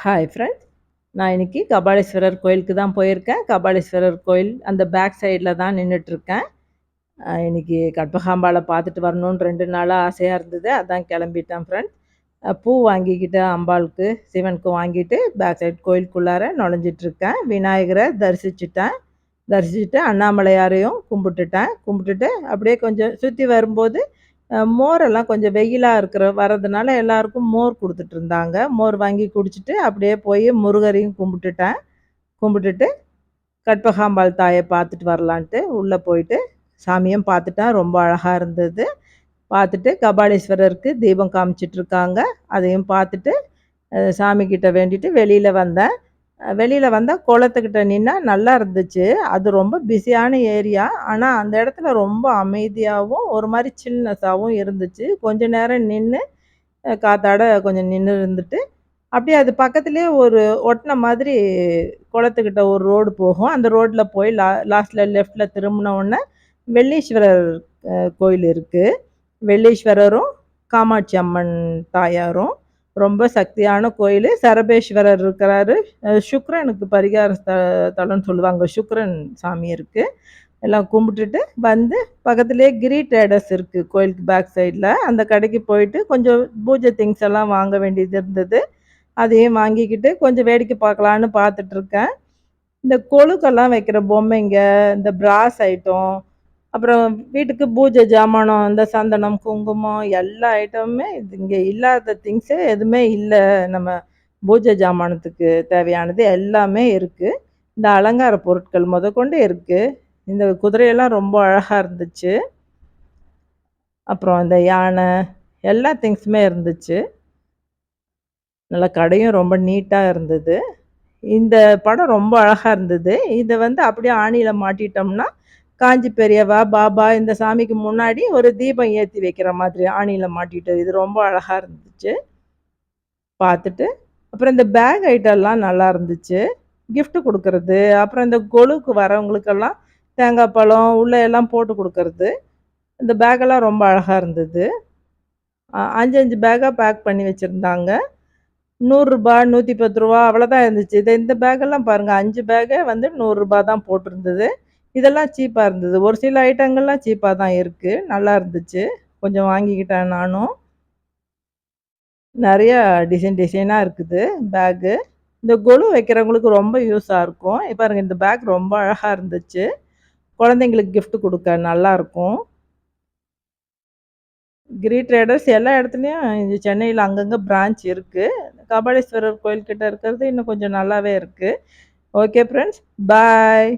Hi friends. நான் இன்னைக்கு கபாலீஸ்வரர் கோயிலுக்கு தான் போயிருக்கேன். கபாலீஸ்வரர் கோயில் அந்த பேக் சைடில் தான் நின்றுட்டுருக்கேன். இன்னைக்கு கற்பகாம்பாளை பார்த்துட்டு வரணும்னு 2 நாளாக ஆசையாக இருந்தது. அதான் கிளம்பிட்டேன் ஃப்ரெண்ட்ஸ். பூ வாங்கிக்கிட்டேன் அம்பாளுக்கு, சிவனுக்கும் வாங்கிட்டு பேக் சைடு கோயிலுக்குள்ளார நுழைஞ்சிட்ருக்கேன். விநாயகரை தரிசிச்சுட்டேன். தரிசிச்சுட்டு அண்ணாமலையாரையும் கும்பிட்டுட்டேன். கும்பிட்டுட்டு அப்படியே கொஞ்சம் சுற்றி வரும்போது மோரெல்லாம் கொஞ்சம் வெயிலா வரதுனால எல்லாருக்கும் மோர் குடுத்துட்ருந்தாங்க. மோர் வாங்கி குடிச்சிட்டு, அப்படியே போய் முருகரையும் கும்பிட்டுட்டேன். கும்பிட்டுட்டு கற்பகாம்பாள் தாய பார்த்துட்டு வரலான்ட்டு உள்ள போயிட்டு சாமியும் பார்த்துட்டேன். ரொம்ப அழகா இருந்தது. பார்த்துட்டு கபாலீஸ்வரருக்கு தீபம் காமிச்சிட்ருக்காங்க. அதையும் பார்த்துட்டு சாமிக்கிட்ட வேண்டிட்டு வெளியில வந்தேன். வெளியில வந்தா குளத்துக்கிட்ட நின்னா நல்லா இருந்துச்சு. அது ரொம்ப பிஸியான ஏரியா. ஆனா, அந்த இடத்துல ரொம்ப அமைதியாவும், ஒரு மாரி சில்னஸாவும் இருந்துச்சு. கொஞ்ச நேரம் நின்னு காத்தாட கொஞ்சம் நின்னு இருந்துட்டு, அப்படியே அது பக்கத்திலேயே ஒரு ஒட்டுன மாதிரி குளத்துக்கிட்ட ஒரு ரோடு போகும். அந்த ரோட்ல போய் லாஸ்ட்ல லெஃப்ட்ல திரும்புன உடனே வெள்ளீஸ்வரர் கோயில் இருக்கு. வெள்ளீஸ்வரரும், காமாட்சி அம்மன் தாயாரும் ரொம்ப சக்தியான கோயிலு. சரபேஸ்வரர் இருக்கிறாரு. சுக்கிரனுக்கு பரிகார தலம்னு சொல்லுவாங்க. சுக்கிரன் சாமி இருக்கு. எல்லாம் கும்பிட்டுட்டு வந்து பக்கத்திலேயே கிரி ட்ரேடர்ஸ் இருக்கு கோயிலுக்கு பேக் சைடில். அந்த கடைக்கு போயிட்டு கொஞ்சம் பூஜை திங்ஸ் எல்லாம் வாங்க வேண்டியது இருந்தது. அதையும் வாங்கிக்கிட்டு கொஞ்சம் வேடிக்கை பார்க்கலான்னு பார்த்துட்ருக்கேன். இந்த கொழுக்கெல்லாம் வைக்கிற பொம்மைங்க, இந்த பிராஸ் ஐட்டம், அப்புறம் வீட்டுக்கு பூஜை ஜாமானம், இந்த சந்தனம், குங்குமம் எல்லா ஐட்டமுமே இது இங்கே இல்லாத திங்ஸே எதுவுமே இல்லை. நம்ம பூஜை ஜாமானத்துக்கு தேவையானது எல்லாமே இருக்குது. இந்த அலங்கார பொருட்கள் முதற்கொண்டு இருக்குது. இந்த குதிரையெல்லாம் ரொம்ப அழகா இருந்துச்சு. அப்புறம் இந்த யானை, எல்லா திங்ஸுமே இருந்துச்சு. நல்லா கடையும் ரொம்ப நீட்டா இருந்தது. இந்த படம் ரொம்ப அழகா இருந்தது. இத வந்து அப்படியே ஆணியில மாட்டிட்டோம்னா, காஞ்சி பெரியவா, பாபா இந்த சாமிக்கு முன்னாடி ஒரு தீபம் ஏத்தி வைக்கிற மாதிரி ஆணியில மாட்டிட்டு, இது ரொம்ப அழகா இருந்துச்சு. பார்த்துட்டு, அப்புறம் இந்த பேக் ஐட்டம்லாம் நல்லா இருந்துச்சு. கிஃப்ட் குடுக்கறது, அப்புறம் இந்த கொலுக்கு வரவங்களுக்கெல்லாம் தேங்காய் பழம், உள்ள எல்லாம் போட்டு குடுக்கறது. இந்த பேக்கெல்லாம் ரொம்ப அழகா இருந்தது. 5, 5 பேக்கா பேக் பண்ணி வச்சிருந்தாங்க. ரூ. 100 ரூ. 110 அவ்வளோதான் இருந்துச்சு. இந்த பேக்கெல்லாம் பாருங்க 5 பேக்கே வந்து ரூ. 100 தான் போட்டிருந்தது. இதெல்லாம் சீப்பா இருந்தது. ஒரு சில ஐட்டங்கள்லாம் சீப்பா தான் இருக்கு. நல்லா இருந்துச்சு. கொஞ்சம் வாங்கிக்கிட்டேன் நானும். நெறைய டிசைனா இருக்குது பேக்கு. இந்த கொலு வைக்கிறவங்களுக்கு ரொம்ப யூஸா இருக்கும். பாருங்க இந்த பேக் ரொம்ப அழகா இருந்துச்சு. குழந்தைங்களுக்கு கிஃப்ட் குடுக்க நல்லாருக்கும். கிரி ட்ரேடர்ஸ் எல்லா இடத்துலயும் இங்க சென்னையில அங்கங்க பிரான்ச் இருக்கு. கபாலீஸ்வரர் கோயில் கிட்ட இருக்கிறது இன்னும் கொஞ்சம் நல்லாவே இருக்கு. Okay friends. பாய்.